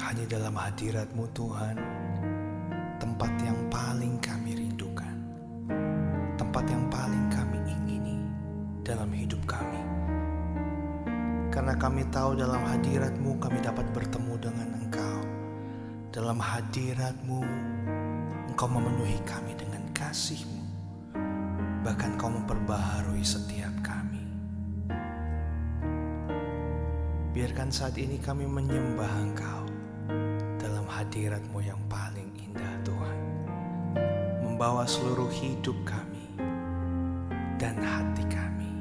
Hanya dalam hadirat-Mu Tuhan, tempat yang paling kami rindukan, tempat yang paling kami ingini dalam hidup kami. Karena kami tahu dalam hadirat-Mu kami dapat bertemu dengan Engkau. Dalam hadirat-Mu, Engkau memenuhi kami dengan kasih-Mu. Bahkan Kau memperbaharui setiap kami. Biarkan saat ini kami menyembah Engkau dalam hadirat-Mu yang paling indah Tuhan, membawa seluruh hidup kami dan hati kami.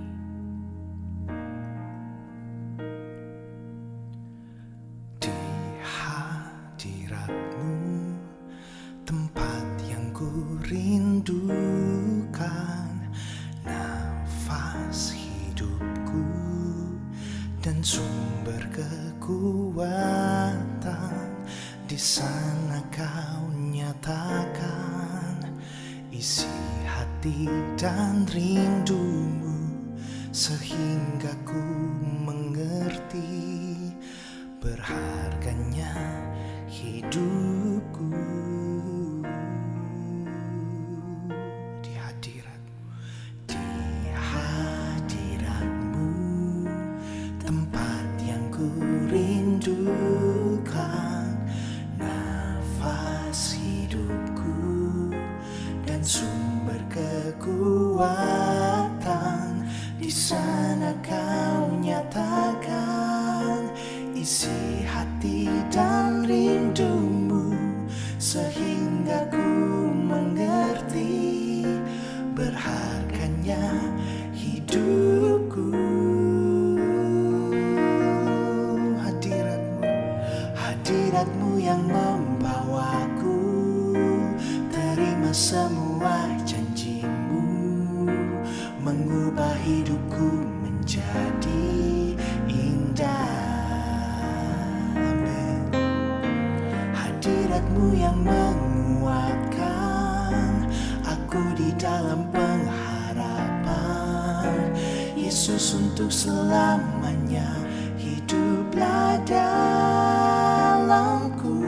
Di hadirat-Mu, tempat yang ku rindukan, nafas hidupku dan sumber kekuatan. Di sana Kau nyatakan isi hati dan rindu-Mu, sehingga ku mengerti berharganya hidupku. Di hadirat-Mu, tempat yang ku rindukan, hidupku dan sumber kekuatan. Di sana Kau nyatakan isi hati dan rindu-Mu, sehingga ku mengerti berharganya hidupku. Hadirat-Mu yang membawaku terima semua janji-Mu, mengubah hidupku menjadi indah. Amin. Hadirat-Mu yang menguatkan aku di dalam pengharapan. Yesus, untuk selamanya hiduplah dalamku.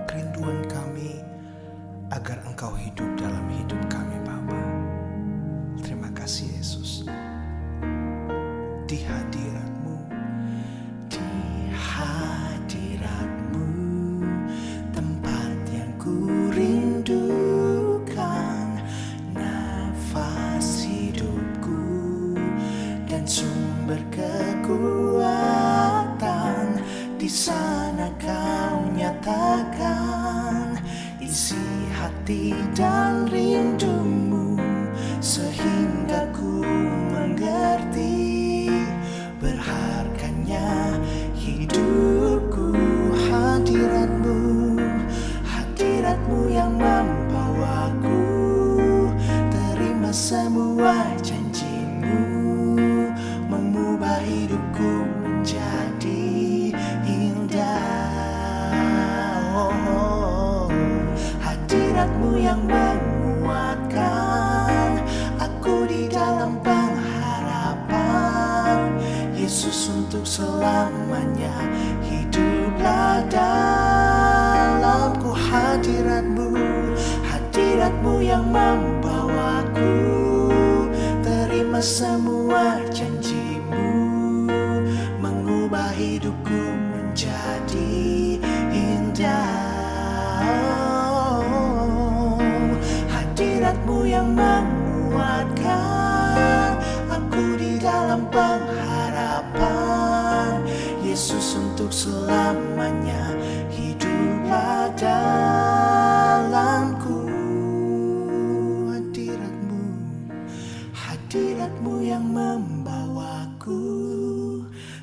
Kerinduan kami agar Engkau hidup dalam hidup kami, Bapa. Terima kasih Yesus. Di hadirat-Mu, tempat yang ku rindukan, nafas hidupku dan sumber kekuatan. Di sana Kau nyatakan isi hati dan rindu-Mu, sehingga ku mengerti berharganya hidupku. Hadirat-Mu yang membawaku terima semua janji-Mu, mengubah hidupku menjadi indah. Hadirat-Mu yang menguatkan aku di dalam pengharapan. Yesus, untuk selamanya hiduplah dalamku. Hadirat-Mu yang membawaku terima semua janji-Mu, mengubah hidupku menjadi indah. Hadirat-Mu yang menguatkan aku di dalam pengharapan. Yesus, untuk selamanya hiduplah dalamku. Hadirat-Mu yang membawaku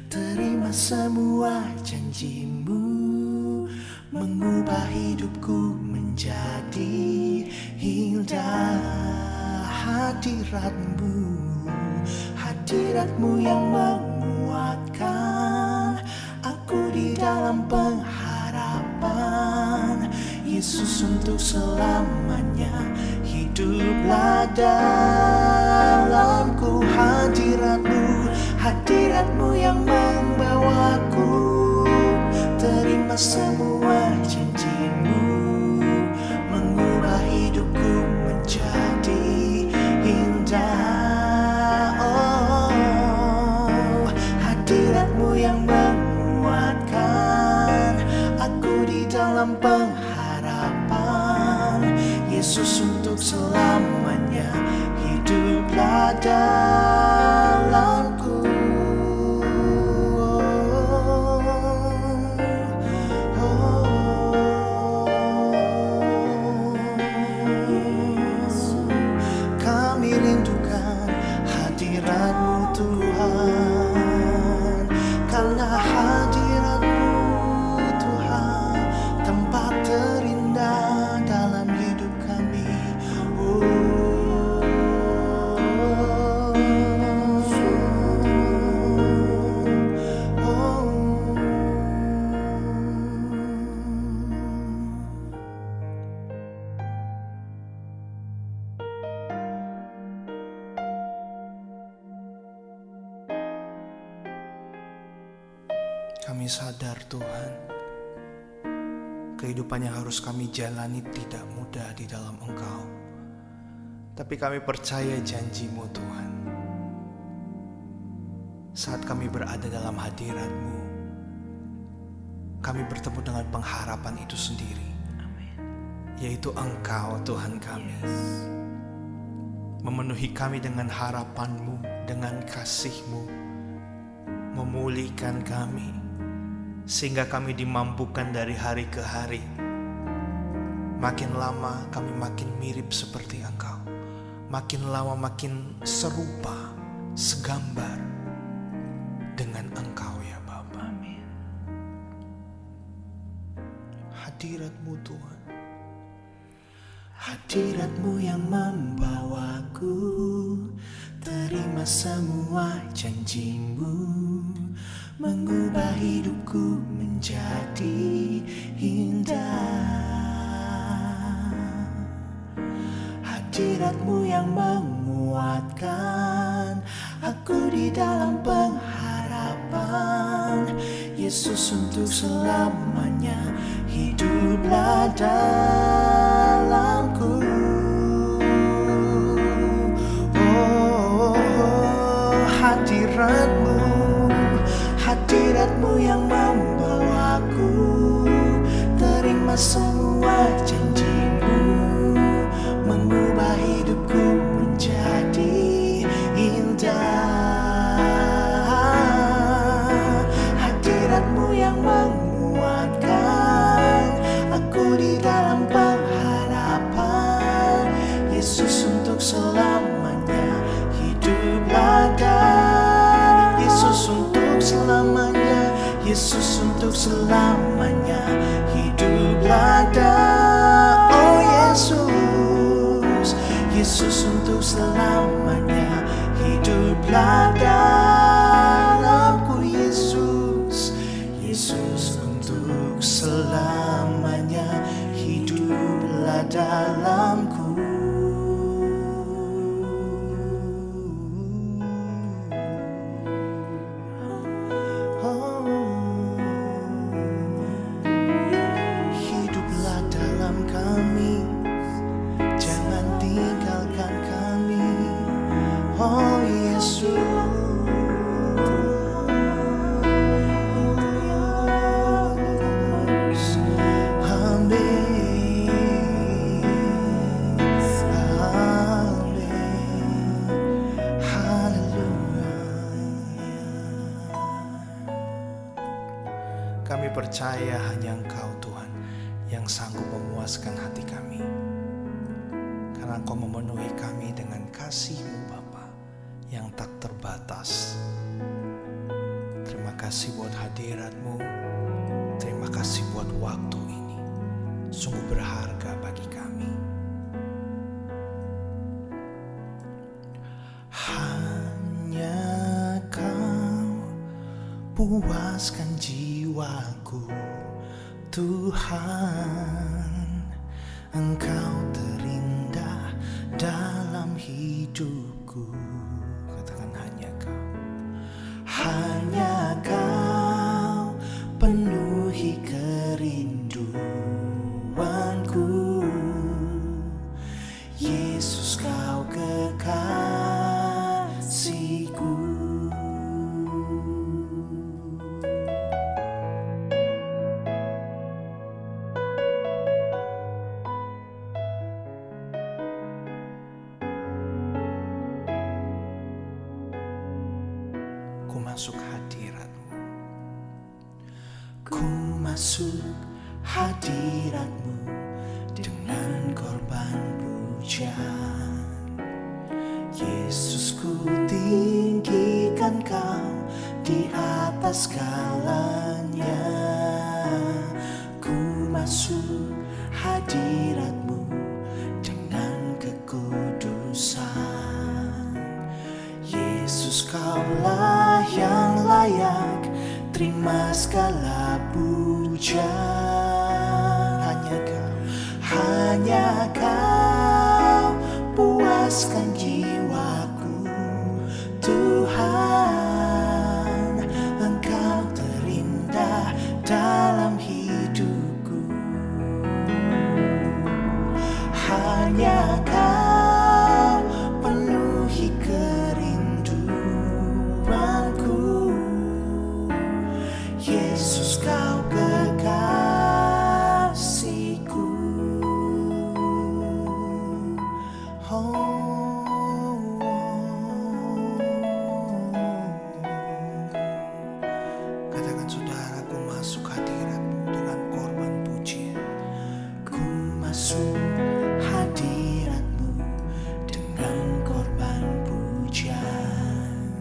terima semua janji-Mu, mengubah hidupku menjadi hadirat-Mu, hadirat-Mu yang menguatkan aku di dalam pengharapan. Yesus, untuk selamanya hiduplah dalamku. Hadirat-Mu, hadirat-Mu yang membawaku terima semua janji-Mu, mengubah hidupku menjadi indah. Oh, hadirat-Mu yang menguatkan aku di dalam pengharapan. Yesus, untuk selamanya hiduplah dalamku. Kami rindukan hadirat-Mu Tuhan, karena hadirat-Mu Tuhan tempat terindah dalam hidup kami. Kami sadar Tuhan, kehidupan yang harus kami jalani tidak mudah di dalam Engkau. Tapi kami percaya janji-Mu Tuhan. Saat kami berada dalam hadirat-Mu, kami bertemu dengan pengharapan itu sendiri. Yaitu Engkau Tuhan kami. Memenuhi kami dengan harapan-Mu, dengan kasih-Mu, memulihkan kami, sehingga kami dimampukan dari hari ke hari. Makin lama kami makin mirip seperti Engkau, makin lama makin serupa, segambar dengan Engkau ya Bapa. Hadirat-Mu Tuhan, hadirat-Mu yang membawaku terima semua janji-Mu, mengubah hidupku menjadi indah. Hadirat-Mu yang menguatkan aku di dalam pengharapan. Yesus, untuk selamanya hiduplah dalamku. Oh, hadirat-Mu, hadirat-Mu yang membawaku terima semua janji-Mu, mengubah hidupku menjadi indah. Hadirat-Mu yang menguatkan aku di dalam pengharapan. Yesus, untuk selamanya hiduplah dalamku. Yesus, untuk selamanya, Yesus, untuk selamanya hiduplah dalamku. Oh Yesus, Yesus, untuk selamanya hiduplah dalamku. Yesus, Yesus, untuk selamanya hiduplah dalamku. Oh Yesus, amin, amin, haleluya. Kami percaya hanya Engkau Tuhan yang sanggup memuaskan hati kami, karena Engkau memenuhi kami dengan kasih-Mu Bapa yang tak terbatas. Terima kasih buat hadirat-Mu, terima kasih buat waktu ini, sungguh berharga bagi kami. puaskan jiwaku. Tuhan, Engkau terindah dalam hidupku. Katakan hanya Kau. Hanya Kau penuhi kerinduanku. Yesus, Kau kekasihku. Ku masuk hadirat-Mu. Ku masuk hadirat-Mu dengan korban pujian. Yesus, ku tinggikan Kau di atas segalanya. Ku masuk hadirat-Mu dengan kekudusan. Yesus, Kaulah yang layak terima segala pujian. Hanya Kau puaskan jiwaku. Tuhan, Engkau terindah dalam hidupku. Hanya Kau penuhi kerinduanku. Yesus, Kau kekasihku. Katakan saudara, ku masuk hadirat-Mu dengan korban pujian. Ku masuk hadirat-Mu dengan korban pujian.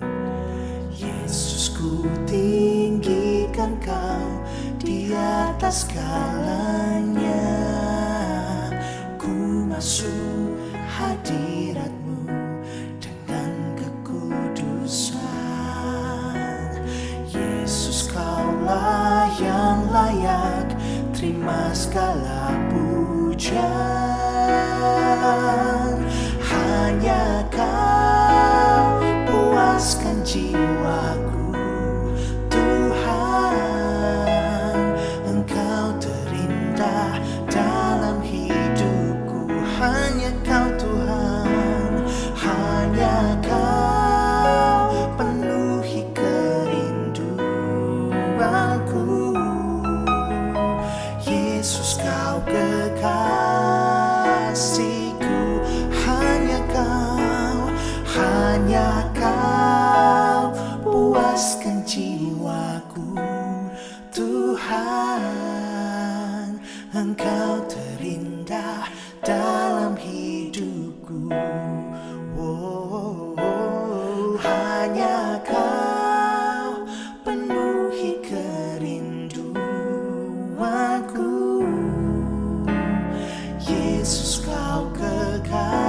Yesus, ku tinggikan Kau di atas segalanya. Ku masuk hadirat-Mu dengan kekudusan. Yesus, Kaulah yang layak terima segala pujian. Hanya Kau puaskan jiwaku. Tuhan, Engkau terindah dalam hidupku. Hanya Kau Tuhan, hanya Kau penuhi kerinduanku. Yesus, Kau kekasihku. Hanya Kau puaskan jiwaku. Tuhan, Engkau terindah dalam hidupku. Hanya Kau penuhi kerinduanku. Yesus, Kau kekasihku.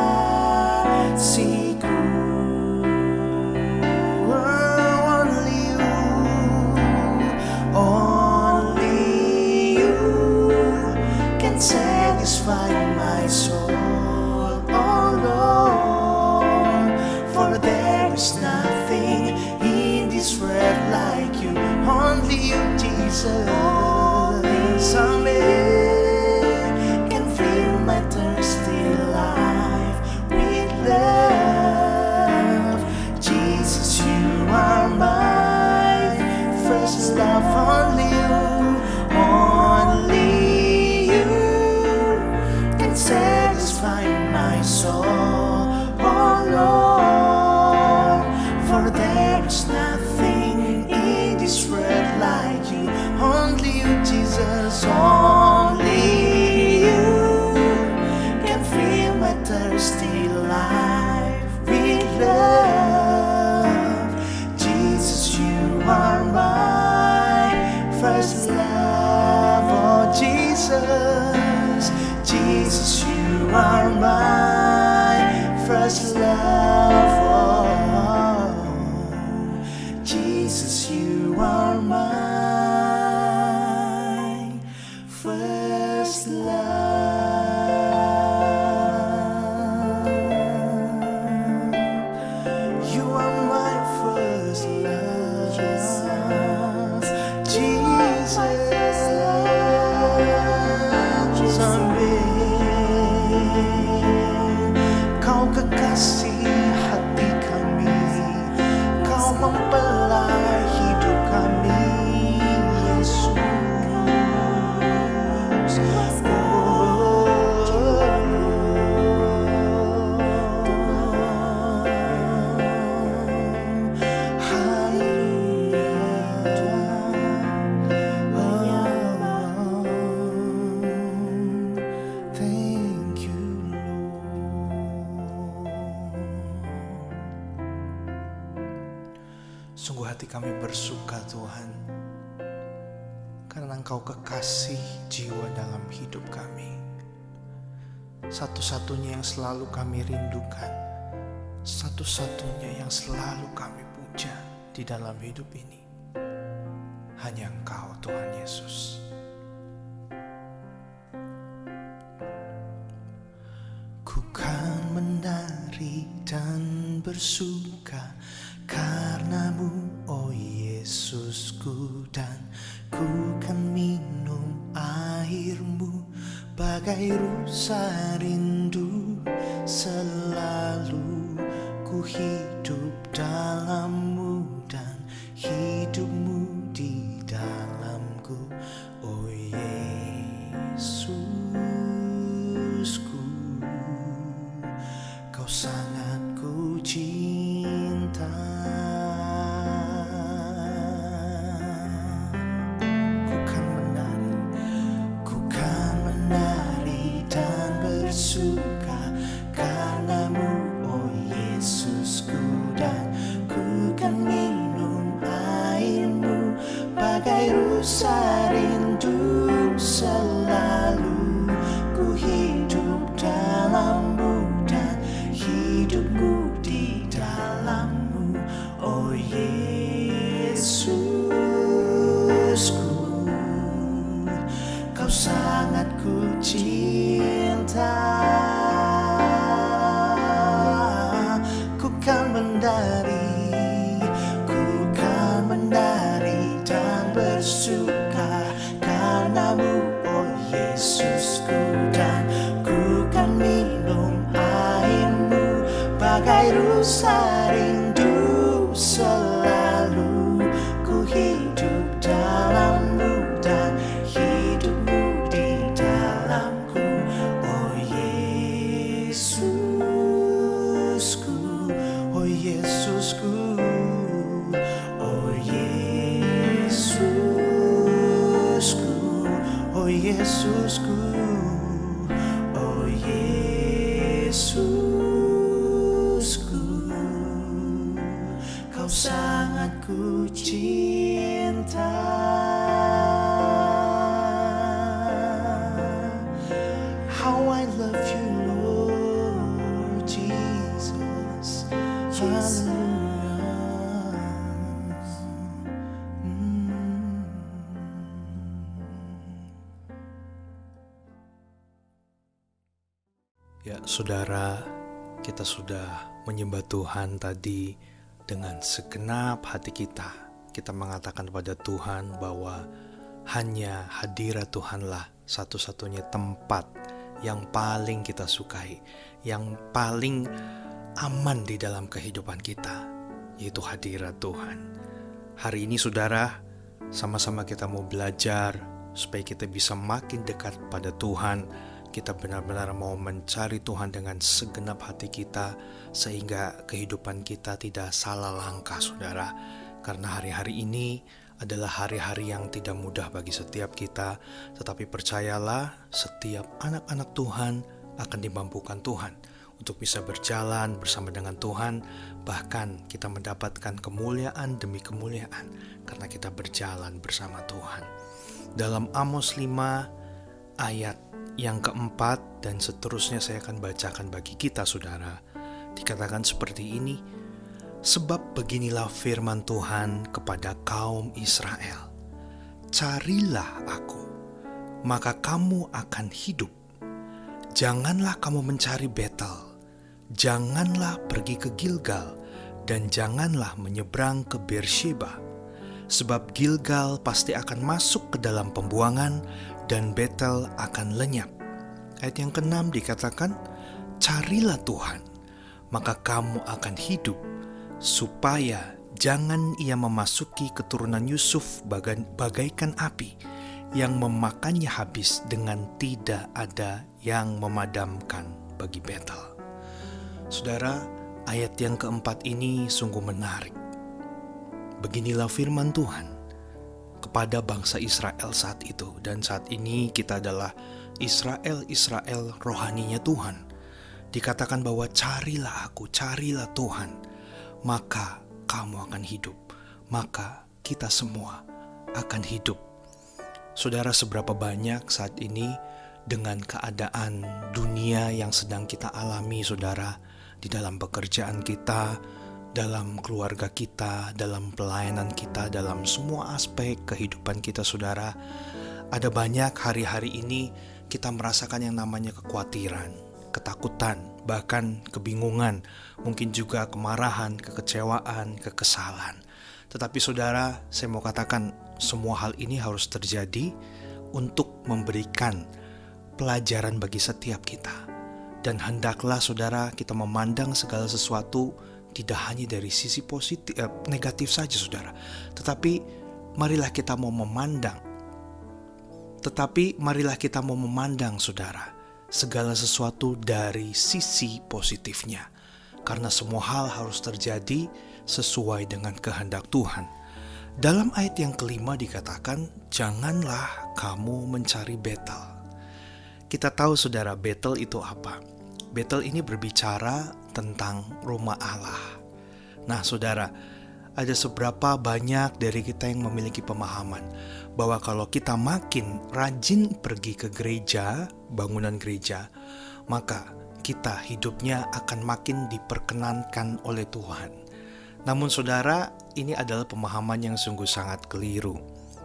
Only you can satisfy my soul, oh Lord. For there is nothing in this world like you. Only you, Jesus. Amen. Can fill my thirsty life with love. Jesus, you are my first love. Only you can satisfy my soul, oh Lord. For there is nothing in this world like you. Only you, Jesus. Only you can fill my thirsty life with love. Jesus, you are my first love, oh Jesus. Jesus, you are my first love, oh Jesus, you are my hati kami bersuka Tuhan, karena Engkau kekasih jiwa dalam hidup kami. Satu-satunya yang selalu kami rindukan, satu-satunya yang selalu kami puja di dalam hidup ini, hanya Engkau Tuhan Yesus. Ku kan menari dan bersuka karena-Mu, oh Yesusku, dan ku kan minum air-Mu bagai rusa rindu. Selalu ku hidup dalam-Mu dan hidup-Mu di dalamku, oh Yesusku. Kau sangat ku cinta. Ku kan menari dan bersuka karena-Mu, oh Yesusku, dan ku kan minum air-Mu bagai rusa rindu. Selalu ku hidup dalam-Mu dan hidup-Mu di dalam-Mu, oh Yesusku. Kau sangat ku cinta. Ku kan menari dan bersuka karena-Mu, oh Yesusku, dan ku kan minum air-Mu bagai rusa rindu. Selalu ku hidup dalam-Mu dan hidup-Mu di dalamku, oh Yesusku, oh Yesusku, oh Yesusku, oh Yesusku, oh Yesusku. Kau sangat ku cinta. How I love you, Lord Jesus. Hallelujah. Ya, saudara, kita sudah menyembah Tuhan tadi dengan segenap hati kita. Kita mengatakan kepada Tuhan bahwa hanya hadirat Tuhanlah satu-satunya tempat yang paling kita sukai, yang paling aman di dalam kehidupan kita, yaitu hadirat Tuhan. Hari ini saudara, sama-sama kita mau belajar supaya kita bisa makin dekat pada Tuhan. Kita benar-benar mau mencari Tuhan dengan segenap hati kita, sehingga kehidupan kita tidak salah langkah saudara. Karena hari-hari ini adalah hari-hari yang tidak mudah bagi setiap kita, tetapi percayalah, setiap anak-anak Tuhan akan dimampukan Tuhan untuk bisa berjalan bersama dengan Tuhan. Bahkan kita mendapatkan kemuliaan demi kemuliaan karena kita berjalan bersama Tuhan. Dalam Amos 5 ayat yang keempat dan seterusnya saya akan bacakan bagi kita saudara. Dikatakan seperti ini, sebab beginilah firman Tuhan kepada kaum Israel, carilah aku, maka kamu akan hidup. Janganlah kamu mencari Betel, janganlah pergi ke Gilgal, dan janganlah menyeberang ke Beersheba. Sebab Gilgal pasti akan masuk ke dalam pembuangan, dan Betel akan lenyap. Ayat yang ke-6 dikatakan, carilah Tuhan, maka kamu akan hidup, supaya jangan ia memasuki keturunan Yusuf bagaikan api, yang memakannya habis dengan tidak ada yang memadamkan bagi Betel. Saudara, ayat yang keempat ini sungguh menarik. Beginilah firman Tuhan kepada bangsa Israel saat itu, dan saat ini kita adalah Israel rohaninya Tuhan. Dikatakan bahwa carilah aku, carilah Tuhan, maka kamu akan hidup. maka kita semua akan hidup. Saudara, seberapa banyak saat ini dengan keadaan dunia yang sedang kita alami, saudara, di dalam pekerjaan kita, dalam keluarga kita, dalam pelayanan kita, dalam semua aspek kehidupan kita, saudara, ada banyak hari-hari ini kita merasakan yang namanya kekhawatiran, ketakutan, bahkan kebingungan, mungkin juga kemarahan, kekecewaan, kekesalan. Tetapi saudara, saya mau katakan semua hal ini harus terjadi untuk memberikan pelajaran bagi setiap kita. Dan hendaklah saudara kita memandang segala sesuatu tidak hanya dari sisi negatif saja, saudara. Tetapi marilah kita mau memandang saudara, segala sesuatu dari sisi positifnya. Karena semua hal harus terjadi sesuai dengan kehendak Tuhan. Dalam ayat yang kelima dikatakan, janganlah kamu mencari Betel. Kita tahu saudara, Betel itu apa? Betel ini berbicara tentang rumah Allah. Nah saudara, ada seberapa banyak dari kita yang memiliki pemahaman bahwa kalau kita makin rajin pergi ke gereja, bangunan gereja, maka kita hidupnya akan makin diperkenankan oleh Tuhan. Namun saudara, ini adalah pemahaman yang sungguh sangat keliru.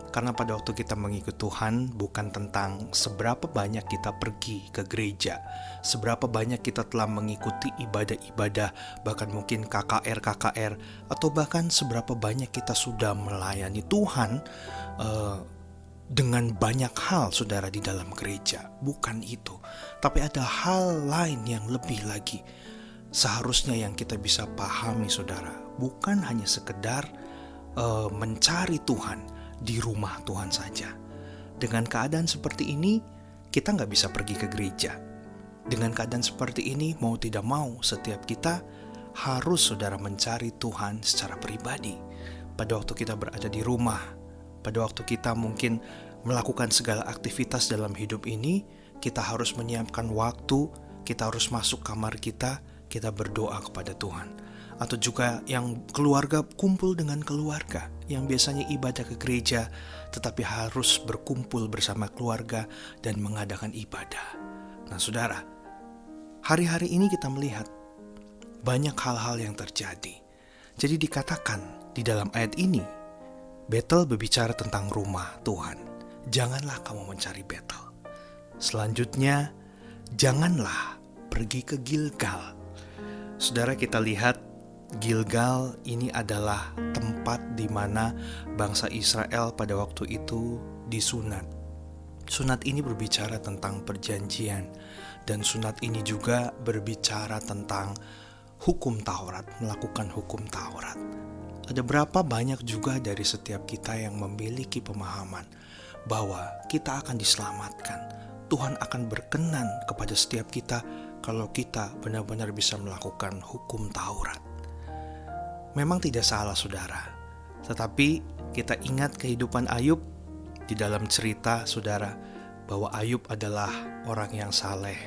Karena pada waktu kita mengikut Tuhan bukan tentang seberapa banyak kita pergi ke gereja, seberapa banyak kita telah mengikuti ibadah-ibadah, bahkan mungkin KKR, atau bahkan seberapa banyak kita sudah melayani Tuhan dengan banyak hal saudara di dalam gereja. Bukan itu, tapi ada hal lain yang lebih lagi seharusnya yang kita bisa pahami saudara. Bukan hanya sekedar mencari Tuhan di rumah Tuhan saja. Dengan keadaan seperti ini kita gak bisa pergi ke gereja. Dengan keadaan seperti ini mau tidak mau setiap kita harus saudara mencari Tuhan secara pribadi. Pada waktu kita berada di rumah, pada waktu kita mungkin melakukan segala aktivitas dalam hidup ini, kita harus menyiapkan waktu, kita harus masuk kamar kita berdoa kepada Tuhan. Atau juga yang keluarga kumpul dengan keluarga, yang biasanya ibadah ke gereja, tetapi harus berkumpul bersama keluarga dan mengadakan ibadah. Nah saudara, hari-hari ini kita melihat banyak hal-hal yang terjadi. Jadi dikatakan di dalam ayat ini, Betel berbicara tentang rumah Tuhan. Janganlah kamu mencari Betel. Selanjutnya, janganlah pergi ke Gilgal. Saudara, kita lihat Gilgal ini adalah tempat di mana bangsa Israel pada waktu itu disunat. Sunat ini berbicara tentang perjanjian, dan sunat ini juga berbicara tentang hukum Taurat, melakukan hukum Taurat. Ada berapa banyak juga dari setiap kita yang memiliki pemahaman bahwa kita akan diselamatkan. Tuhan akan berkenan kepada setiap kita kalau kita benar-benar bisa melakukan hukum Taurat. Memang tidak salah saudara, tetapi kita ingat kehidupan Ayub di dalam cerita saudara, bahwa Ayub adalah orang yang saleh.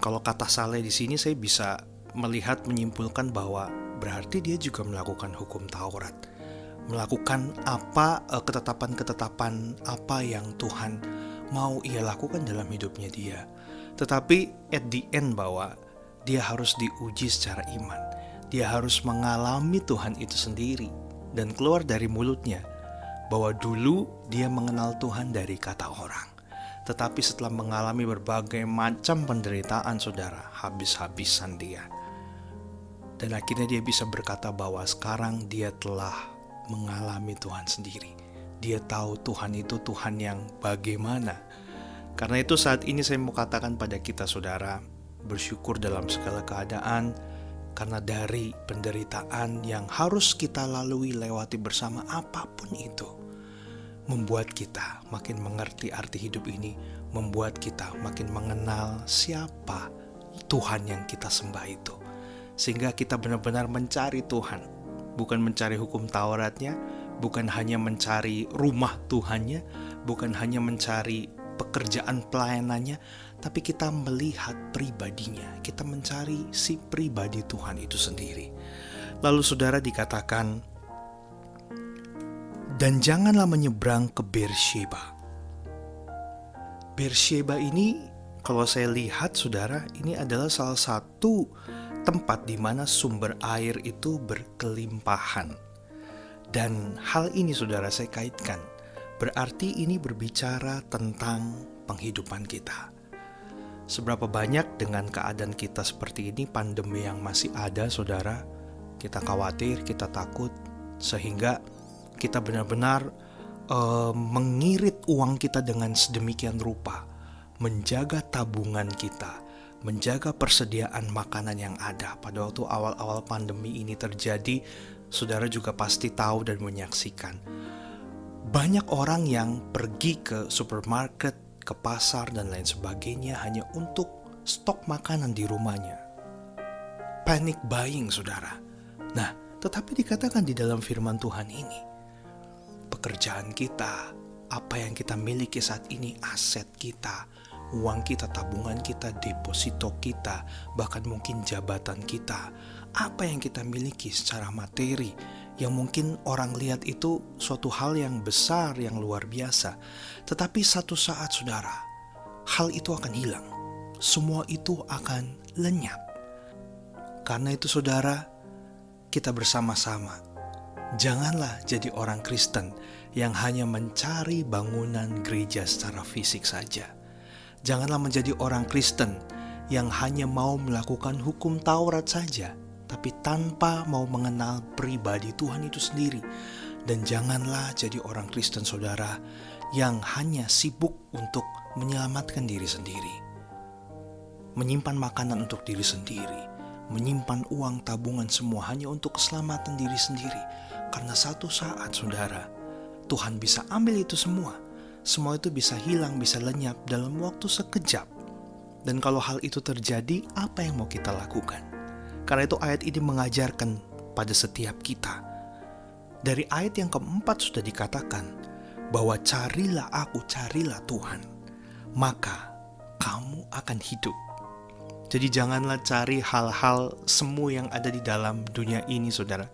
Kalau kata saleh di sini saya bisa melihat menyimpulkan bahwa berarti dia juga melakukan hukum Taurat, melakukan apa ketetapan-ketetapan apa yang Tuhan mau ia lakukan dalam hidupnya dia. Tetapi at the end bahwa dia harus diuji secara iman. Dia harus mengalami Tuhan itu sendiri dan keluar dari mulutnya bahwa dulu dia mengenal Tuhan dari kata orang. Tetapi setelah mengalami berbagai macam penderitaan saudara, habis-habisan dia. Dan akhirnya dia bisa berkata bahwa sekarang dia telah mengalami Tuhan sendiri. Dia tahu Tuhan itu Tuhan yang bagaimana. Karena itu saat ini saya mau katakan pada kita saudara, bersyukur dalam segala keadaan, karena dari penderitaan yang harus kita lalui lewati bersama apapun itu, membuat kita makin mengerti arti hidup ini, membuat kita makin mengenal siapa Tuhan yang kita sembah itu. Sehingga kita benar-benar mencari Tuhan, bukan mencari hukum Tauratnya, bukan hanya mencari rumah Tuhannya, bukan hanya mencari pekerjaan pelayanannya, tapi kita melihat pribadinya. Kita mencari si pribadi Tuhan itu sendiri. Lalu saudara dikatakan, Dan janganlah menyeberang ke Beersheba. Beersheba ini, kalau saya lihat saudara, ini adalah salah satu tempat di mana sumber air itu berkelimpahan. Dan hal ini saudara saya kaitkan, berarti ini berbicara tentang penghidupan kita. Seberapa banyak dengan keadaan kita seperti ini, pandemi yang masih ada saudara, kita khawatir, kita takut, sehingga kita benar-benar mengirit uang kita dengan sedemikian rupa, menjaga tabungan kita, menjaga persediaan makanan yang ada. Pada waktu awal-awal pandemi ini terjadi, saudara juga pasti tahu dan menyaksikan. Banyak orang yang pergi ke supermarket, ke pasar dan lain sebagainya hanya untuk stok makanan di rumahnya. Panic buying saudara. Nah, tetapi dikatakan di dalam firman Tuhan ini, pekerjaan kita, apa yang kita miliki saat ini, aset kita, uang kita, tabungan kita, deposito kita, bahkan mungkin jabatan kita, apa yang kita miliki secara materi, yang mungkin orang lihat itu suatu hal yang besar, yang luar biasa. Tetapi satu saat saudara, hal itu akan hilang. Semua itu akan lenyap. Karena itu saudara, kita bersama-sama, janganlah jadi orang Kristen yang hanya mencari bangunan gereja secara fisik saja. Janganlah menjadi orang Kristen yang hanya mau melakukan hukum Taurat saja, tapi tanpa mau mengenal pribadi Tuhan itu sendiri. Dan janganlah jadi orang Kristen saudara yang hanya sibuk untuk menyelamatkan diri sendiri, menyimpan makanan untuk diri sendiri, menyimpan uang tabungan semua hanya untuk keselamatan diri sendiri. Karena satu saat saudara, Tuhan bisa ambil itu semua. Semua itu bisa hilang, bisa lenyap dalam waktu sekejap. Dan kalau hal itu terjadi, apa yang mau kita lakukan? Karena itu ayat ini mengajarkan pada setiap kita. Dari ayat yang keempat sudah dikatakan bahwa carilah aku, carilah Tuhan, maka kamu akan hidup. Jadi janganlah cari hal-hal semu yang ada di dalam dunia ini saudara.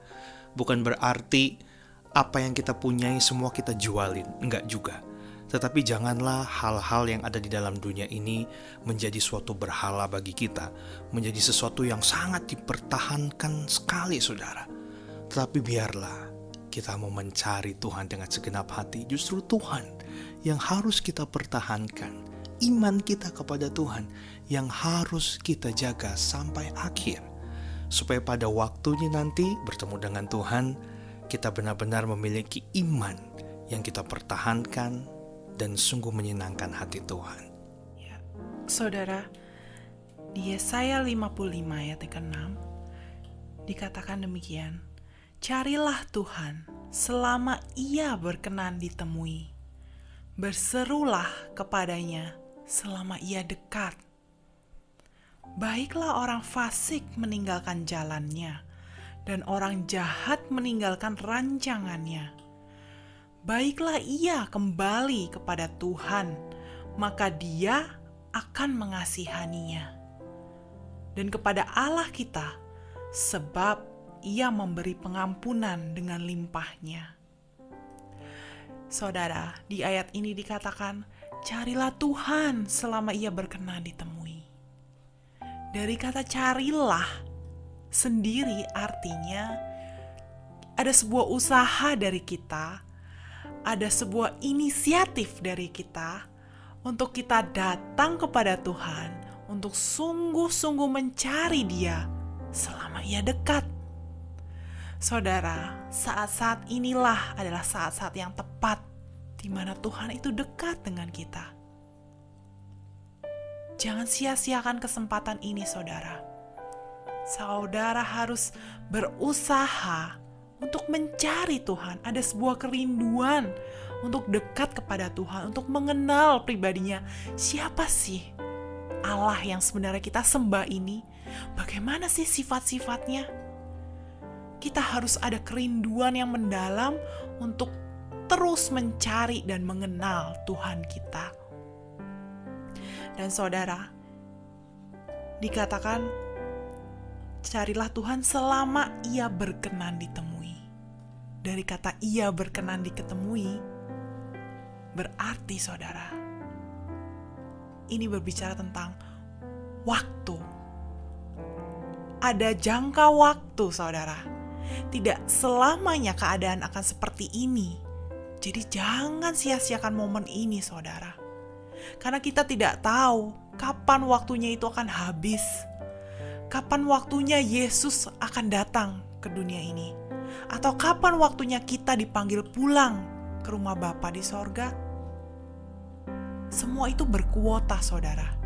Bukan berarti apa yang kita punyai semua kita jualin, enggak juga. Tetapi janganlah hal-hal yang ada di dalam dunia ini menjadi suatu berhala bagi kita, menjadi sesuatu yang sangat dipertahankan sekali saudara. Tetapi biarlah kita mau mencari Tuhan dengan segenap hati. Justru Tuhan yang harus kita pertahankan. Iman kita kepada Tuhan yang harus kita jaga sampai akhir. Supaya pada waktunya nanti bertemu dengan Tuhan, kita benar-benar memiliki iman yang kita pertahankan dan sungguh menyenangkan hati Tuhan. Ya, saudara, di Yesaya 55 ayat 6 dikatakan demikian, carilah Tuhan selama ia berkenan ditemui, berserulah kepadanya selama ia dekat. Baiklah orang fasik meninggalkan jalannya, dan orang jahat meninggalkan rancangannya. Baiklah ia kembali kepada Tuhan, maka Dia akan mengasihaninya. Dan kepada Allah kita, sebab Ia memberi pengampunan dengan limpahnya. Saudara, di ayat ini dikatakan, carilah Tuhan selama ia berkenan ditemui. Dari kata carilah sendiri artinya ada sebuah usaha dari kita, ada sebuah inisiatif dari kita untuk kita datang kepada Tuhan, untuk sungguh-sungguh mencari Dia selama ia dekat. Saudara, saat-saat inilah adalah saat-saat yang tepat di mana Tuhan itu dekat dengan kita. Jangan sia-siakan kesempatan ini, saudara. Saudara harus berusaha untuk mencari Tuhan. Ada sebuah kerinduan untuk dekat kepada Tuhan, untuk mengenal pribadinya. Siapa sih Allah yang sebenarnya kita sembah ini? Bagaimana sih sifat-sifatnya? Kita harus ada kerinduan yang mendalam untuk terus mencari dan mengenal Tuhan kita. Dan saudara, dikatakan carilah Tuhan selama ia berkenan ditemui. dari kata ia berkenan diketemui, berarti saudara, ini berbicara tentang waktu. Ada jangka waktu saudara. Tidak selamanya keadaan akan seperti ini. Jadi jangan sia-siakan momen ini saudara. Karena kita tidak tahu kapan waktunya itu akan habis. Kapan waktunya Yesus akan datang ke dunia ini. Atau kapan waktunya kita dipanggil pulang ke rumah Bapa di sorga. Semua itu berkuota saudara.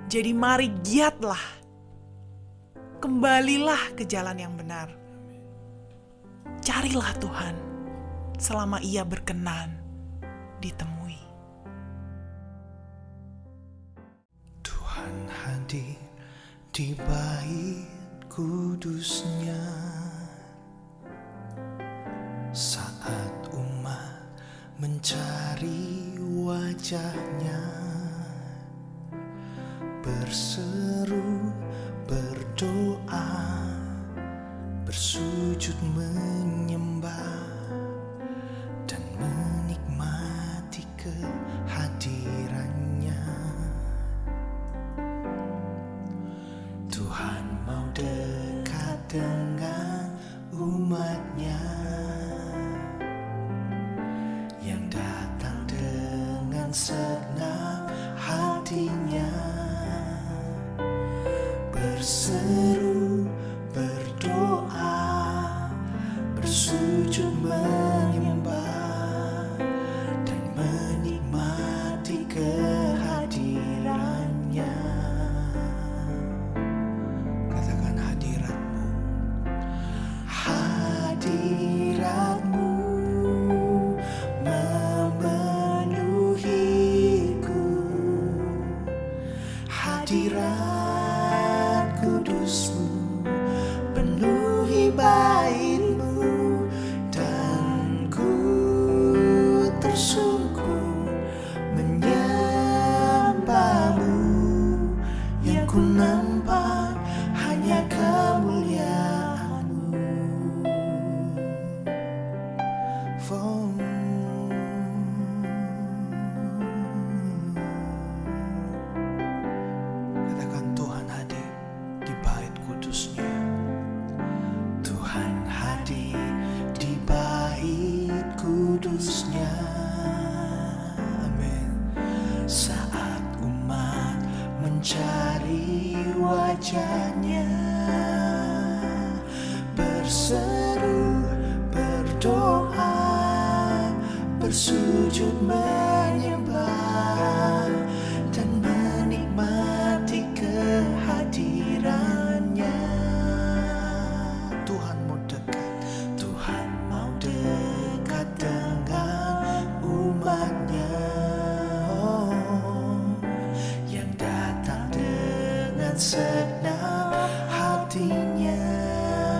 Jadi mari giatlah. Kembalilah ke jalan yang benar. Carilah Tuhan selama Ia berkenan ditemui. Tuhan hadir di bait kudusnya saat umat mencari wajahnya, berseru, berdoa, bersujud menyembah dan menikmati kehadirannya. Tuhan mau dekat dengan umatnya yang datang dengan senang hatinya, berseru, berdoa, bersujud menyembah dan menikmati kehadirannya. Katakan hadiratmu, hadiratmu memenuhiku, hadirat kudusmu penuhi baitmu, dan ku tersungkur menyembahmu. Yang ku nampak hanya kemuliaanmu. Katakan Tuhan hadir di bait kudusnya. Tuhan hadir di bait kudusnya. Amin. Saat umat mencari wajahnya, berseru, berdoa, bersujud menyembah dan menikmati kehadirannya. Tuhan mau dekat, Tuhan mau dekat dengan umatnya, yang datang dengan senang hatinya.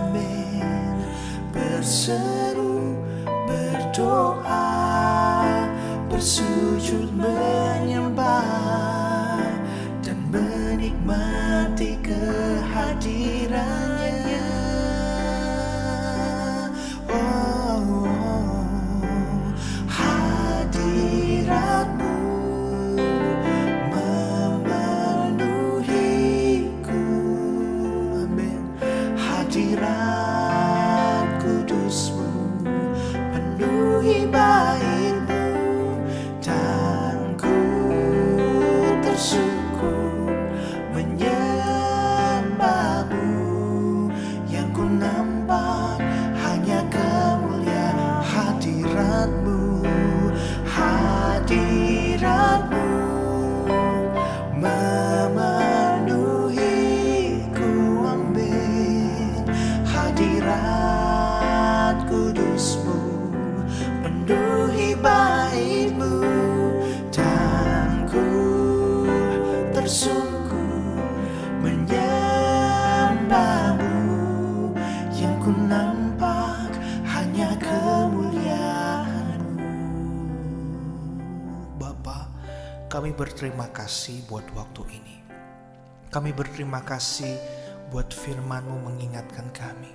Amin. Berseru, berdoa, bersujud menyembah dan menikmati kehadirannya. Hadiratmu memenuhiku. Amin. Hadirat kudusmu penuhi baitmu, dan ku tersungkur menyembahmu. Yang ku nampak hanya kemuliaan hadiratmu, hadiratmu memenuhiku. Amin. Hadirat kudusmu penuhi baitmu, dan ku tersungkur menyembahmu. Yang ku nampak hanya kemuliaanmu. Bapa, kami berterima kasih buat waktu ini. Kami berterima kasih buat firman-Mu mengingatkan kami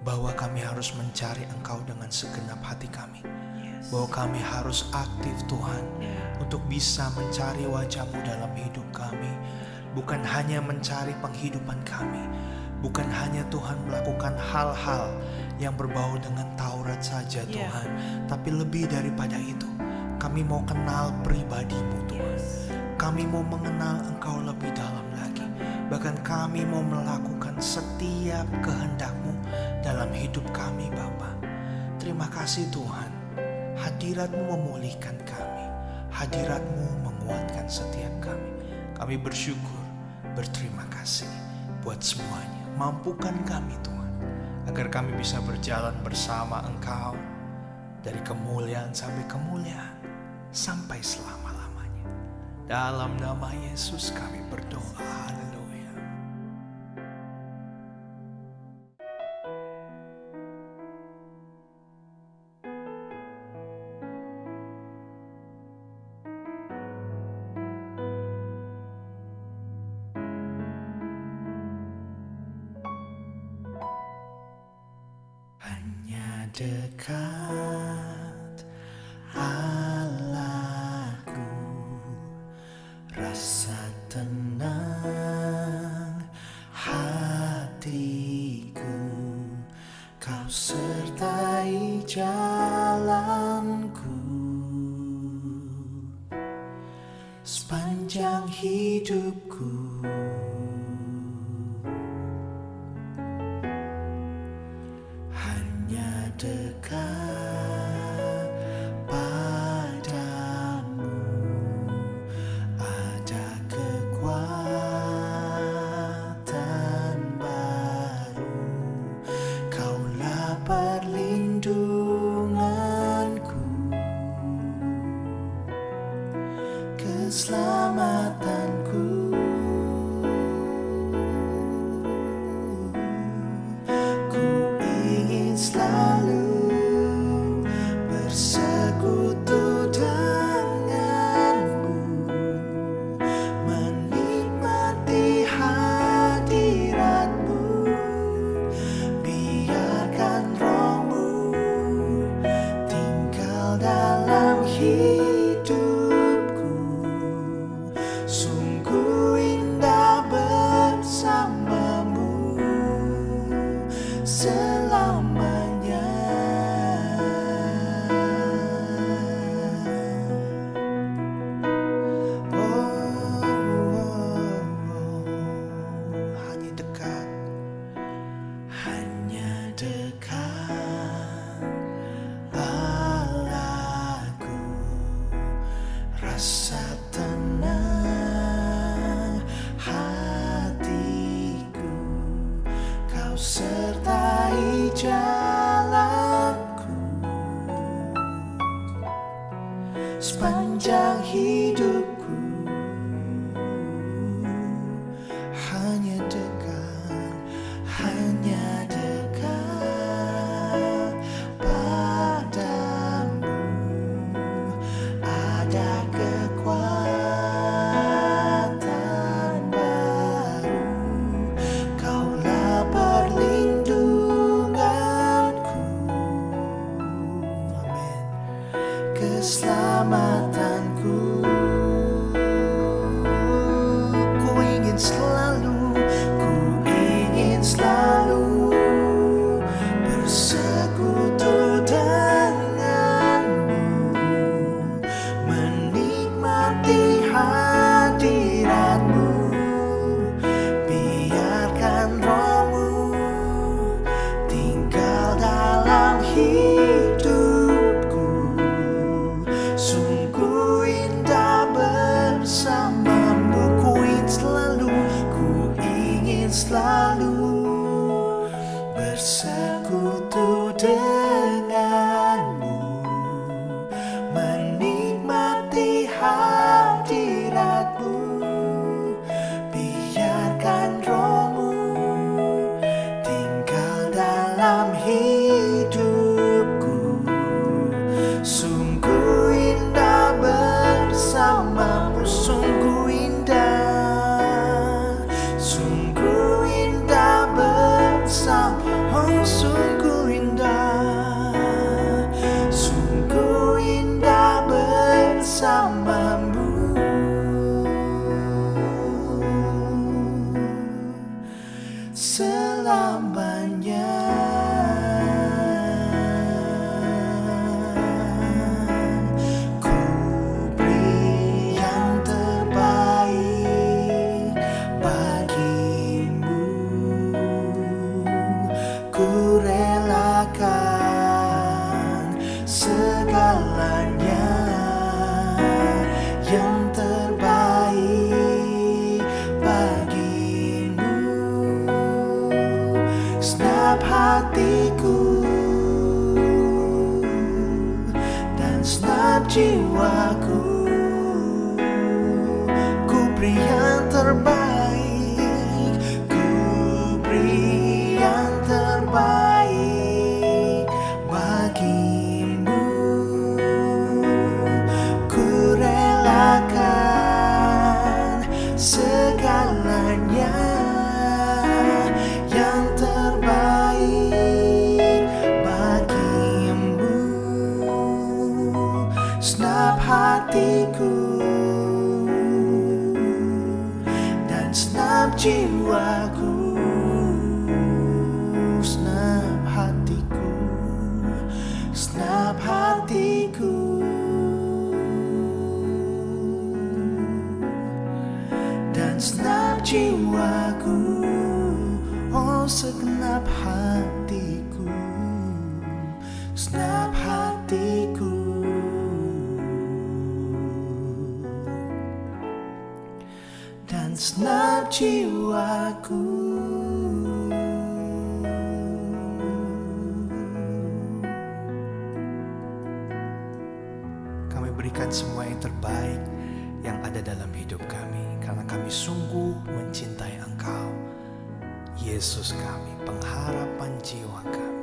bahwa kami harus mencari Engkau dengan segenap hati kami. Yes. Bahwa kami harus aktif Tuhan Yeah. untuk bisa mencari wajah-Mu dalam hidup kami. Bukan hanya mencari penghidupan kami, bukan hanya Tuhan melakukan hal-hal yang berbau dengan Taurat saja Yeah. Tuhan, tapi lebih daripada itu, kami mau kenal pribadi-Mu Tuhan. Yes. Kami mau mengenal Engkau lebih dalam lagi. Bahkan kami mau melakukan setiap kehendak-Mu dalam hidup kami Bapa. Terima kasih Tuhan, hadirat-Mu memulihkan kami, hadirat-Mu menguatkan setiap kami. Kami bersyukur, berterima kasih buat semuanya. Mampukan kami Tuhan, agar kami bisa berjalan bersama Engkau dari kemuliaan sampai kemuliaan, sampai selama-lamanya. Dalam nama Yesus kami berdoa. Haleluya. Hanya dekat Allahku, rasa tenang hatiku, Kau sertai jalanku sepanjang hidupku. Hanya dekat padamu ada kekuatan baru. Kaulah perlindunganku, keselamatanku. terbaik, ku beri yang terbaik bagimu. Ku relakan segalanya yang terbaik bagimu. Senap hatiku dan senap jiwaku, senap hatiku, senap hatiku, dan senap jiwaku, oh segenap hatiku, senap hatiku, dan senap jiwaku. Kami berikan semua yang terbaik yang ada dalam hidup kami, karena kami sungguh mencintai Engkau, Yesus kami, pengharapan jiwa kami.